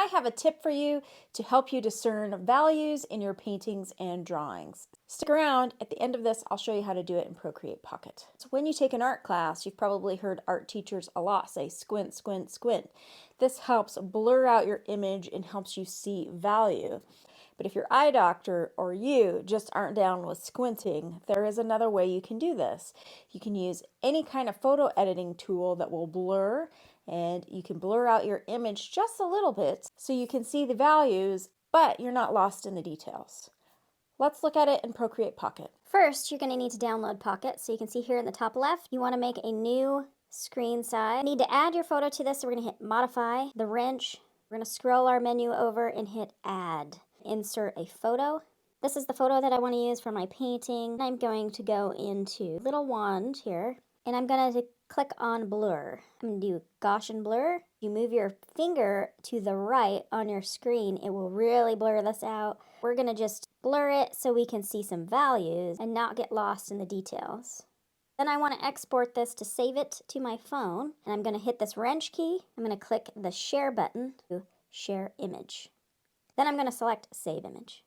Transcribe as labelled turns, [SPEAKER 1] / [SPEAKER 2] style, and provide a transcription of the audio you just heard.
[SPEAKER 1] have a tip for you to help you discern values in your paintings and drawings. Stick around. At the end of this, I'll show you how to do it in Procreate Pocket. So when you take an art class, you've probably heard art teachers a lot say squint, squint, squint. This helps blur out your image and helps you see value. But if your eye doctor or you just aren't down with squinting, there is another way you can do this. You can use any kind of photo editing tool that will blur, and you can blur out your image just a little bit so you can see the values, but you're not lost in the details. Let's look at it in Procreate Pocket.
[SPEAKER 2] First, you're going to need to download Pocket. So you can see here in the top left, you want to make a new screen size. You need to add your photo to this, so we're going to hit Modify, the wrench. We're going to scroll our menu over and hit Add. Insert a photo. This is the photo that I want to use for my painting. I'm going to go into little wand here, and I'm going to click on blur. I'm going to do Gaussian blur. You move your finger to the right on your screen, it will really blur this out. We're going to just blur it so we can see some values and not get lost in the details. Then I want to export this to save it to my phone, and I'm going to hit this wrench key. I'm going to click the share button to share image. Then I'm going to select Save Image.